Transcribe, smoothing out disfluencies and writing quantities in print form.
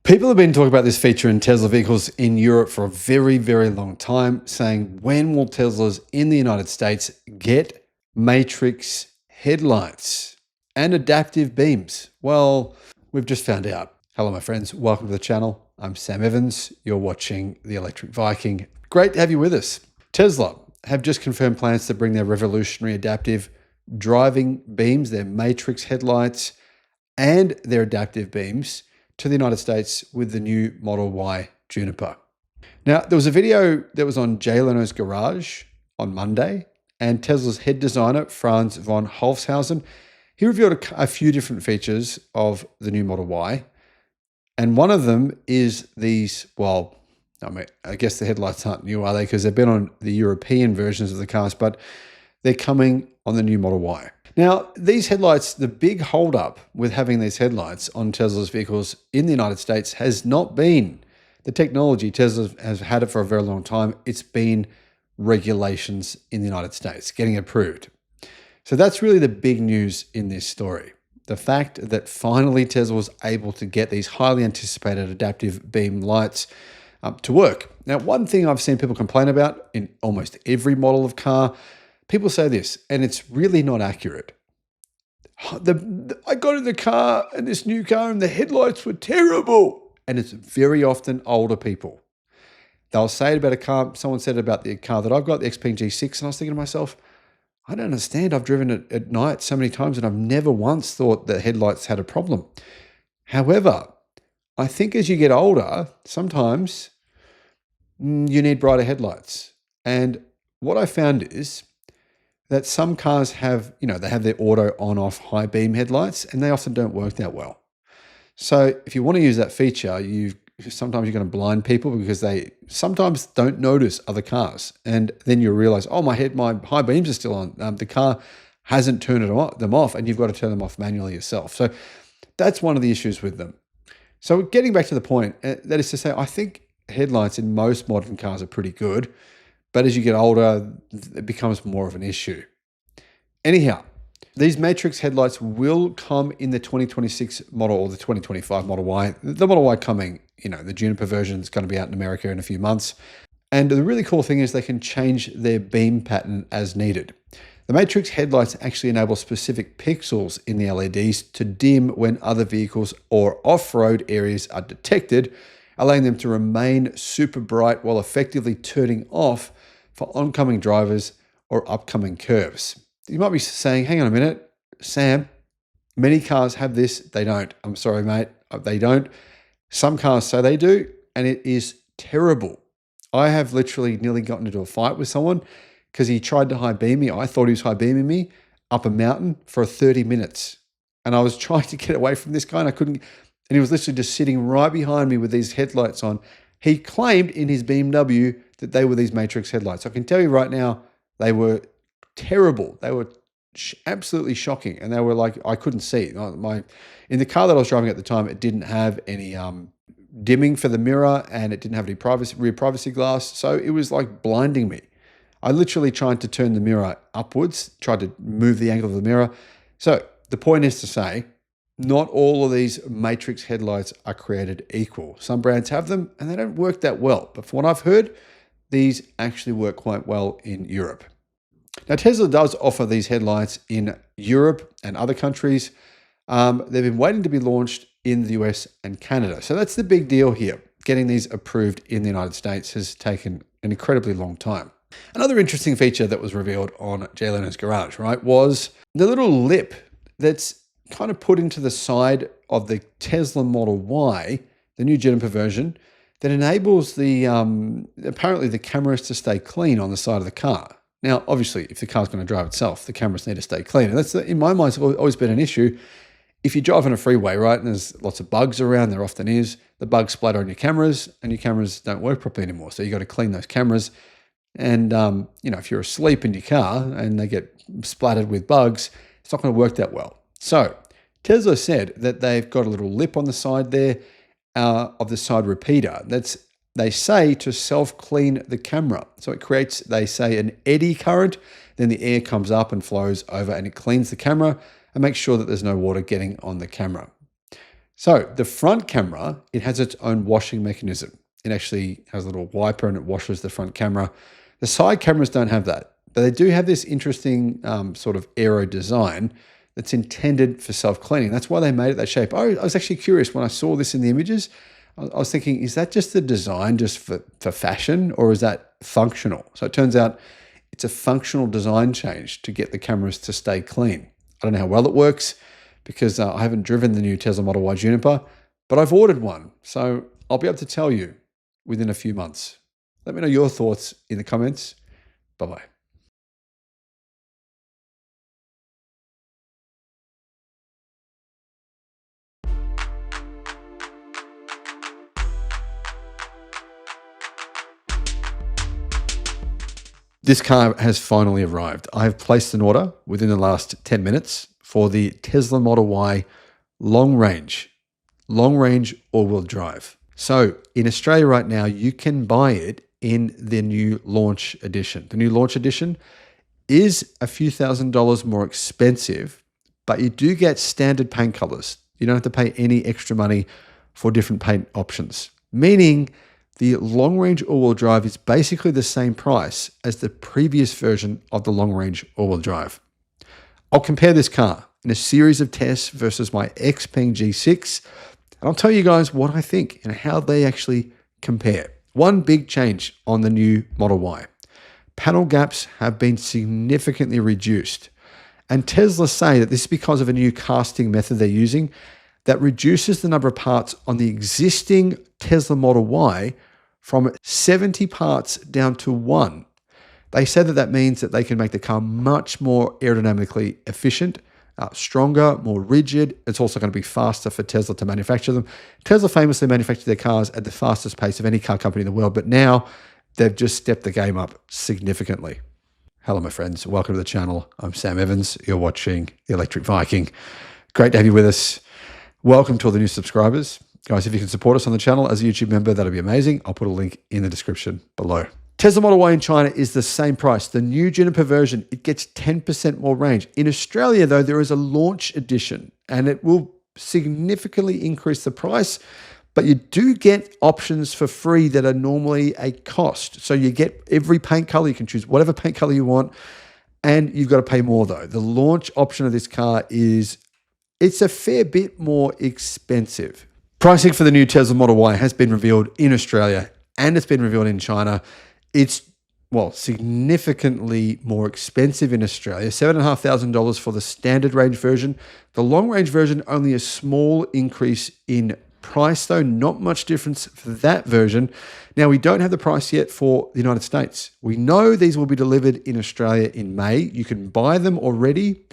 People have been talking about this feature in Tesla vehicles in Europe for a very, very long time, saying when will Teslas in the United States get matrix headlights and adaptive beams? Well, we've just found out. Hello, my friends. Welcome to the channel. I'm Sam Evans. You're watching the Electric Viking. Great to have you with us. Tesla have just confirmed plans to bring their revolutionary adaptive driving beams, their matrix headlights, and their adaptive beams to the United States with the new Model Y Juniper. Now, there was a video that was on Jay Leno's garage on Monday, and Tesla's head designer, Franz von Holzhausen, he revealed a few different features of the new Model Y. And one of them is these, well, I guess the headlights aren't new, are they? Because they've been on the European versions of the cars, but they're coming on the new Model Y. Now, these headlights, the big holdup with having these headlights on Tesla's vehicles in the United States has not been the technology. Tesla has had it for a very long time. It's been regulations in the United States, getting approved. So that's really the big news in this story. The fact that finally Tesla was able to get these highly anticipated adaptive beam lights to work. Now, one thing I've seen people complain about in almost every model of car, people say this, and it's really not accurate. I got in the car, in this new car, and the headlights were terrible. And it's very often older people. They'll say it about a car. Someone said about the car that I've got, the XPeng G6, and I was thinking to myself, I don't understand. I've driven it at night so many times, and I've never once thought the headlights had a problem. However, I think as you get older, sometimes you need brighter headlights. And what I found is that some cars have, they have their auto on-off high beam headlights, and they often don't work that well. So if you want to use that feature, sometimes you're going to blind people because they sometimes don't notice other cars. And then you realize, oh, my high beams are still on. The car hasn't turned them off, and you've got to turn them off manually yourself. So that's one of the issues with them. So getting back to the point, that is to say, I think headlights in most modern cars are pretty good. But as you get older, it becomes more of an issue. Anyhow, these matrix headlights will come in the 2026 model or the 2025 Model Y. The Model Y coming, the Juniper version is going to be out in America in a few months. And the really cool thing is they can change their beam pattern as needed. The matrix headlights actually enable specific pixels in the LEDs to dim when other vehicles or off-road areas are detected, allowing them to remain super bright while effectively turning off for oncoming drivers or upcoming curves. You might be saying, hang on a minute, Sam, many cars have this. They don't. I'm sorry, mate. They don't. Some cars say they do, and it is terrible. I have literally nearly gotten into a fight with someone because he tried to high beam me. I thought he was high beaming me up a mountain for 30 minutes. And I was trying to get away from this guy, and I couldn't. And he was literally just sitting right behind me with these headlights on. He claimed in his BMW that they were these matrix headlights. I can tell you right now, they were terrible. They were absolutely shocking. And they were like, I couldn't see. In the car that I was driving at the time, it didn't have any dimming for the mirror, and it didn't have any rear privacy glass. So it was like blinding me. I literally tried to turn the mirror upwards, tried to move the angle of the mirror. So the point is to say, not all of these matrix headlights are created equal. Some brands have them and they don't work that well. But from what I've heard, these actually work quite well in Europe. Now, Tesla does offer these headlights in Europe and other countries. They've been waiting to be launched in the US and Canada. So that's the big deal here. Getting these approved in the United States has taken an incredibly long time. Another interesting feature that was revealed on Jay Leno's garage, right, was the little lip that's kind of put into the side of the Tesla Model Y, the new Juniper version, that enables the apparently the cameras to stay clean on the side of the car. Now, obviously, if the car's going to drive itself, the cameras need to stay clean. And that's, in my mind, it's always been an issue. If you drive on a freeway, right, and there's lots of bugs around, there often is, the bugs splatter on your cameras, and your cameras don't work properly anymore. So you got to clean those cameras. And if you're asleep in your car and they get splattered with bugs, it's not going to work that well. So Tesla said that they've got a little lip on the side there of the side repeater. They say to self-clean the camera. So it creates, they say, an eddy current. Then the air comes up and flows over and it cleans the camera and makes sure that there's no water getting on the camera. So the front camera, it has its own washing mechanism. It actually has a little wiper and it washes the front camera. The side cameras don't have that, but they do have this interesting sort of aero design that's intended for self-cleaning. That's why they made it that shape. I was actually curious when I saw this in the images. I was thinking, is that just the design just for fashion, or is that functional? So it turns out it's a functional design change to get the cameras to stay clean. I don't know how well it works because I haven't driven the new Tesla Model Y Juniper, but I've ordered one. So I'll be able to tell you within a few months. Let me know your thoughts in the comments. Bye-bye. This car has finally arrived. I have placed an order within the last 10 minutes for the Tesla Model Y long range all-wheel drive. So in Australia right now, you can buy it in the new launch edition. The new launch edition is a few $1,000s more expensive, but you do get standard paint colors. You don't have to pay any extra money for different paint options, meaning the long-range all-wheel drive is basically the same price as the previous version of the long-range all-wheel drive. I'll compare this car in a series of tests versus my Xpeng G6, and I'll tell you guys what I think and how they actually compare. One big change on the new Model Y. Panel gaps have been significantly reduced, and Tesla say that this is because of a new casting method they're using that reduces the number of parts on the existing Tesla Model Y from 70 parts down to 1. They said that that means that they can make the car much more aerodynamically efficient, stronger, more rigid. It's also going to be faster for Tesla to manufacture them. Tesla famously manufactured their cars at the fastest pace of any car company in the world, but now they've just stepped the game up significantly. Hello, my friends. Welcome to the channel. I'm Sam Evans. You're watching The Electric Viking. Great to have you with us. Welcome to all the new subscribers. Guys, if you can support us on the channel as a YouTube member, that'll be amazing. I'll put a link in the description below. Tesla Model Y in China is the same price. The new Juniper version, it gets 10% more range. In Australia, though, there is a launch edition, and it will significantly increase the price, but you do get options for free that are normally a cost. So you get every paint color. You can choose whatever paint color you want, and you've got to pay more, though. The launch option of this car it's a fair bit more expensive. Pricing for the new Tesla Model Y has been revealed in Australia and it's been revealed in China. It's, well, significantly more expensive in Australia, $7,500 for the standard range version. The long range version, only a small increase in price though, not much difference for that version. Now, we don't have the price yet for the United States. We know these will be delivered in Australia in May. You can buy them already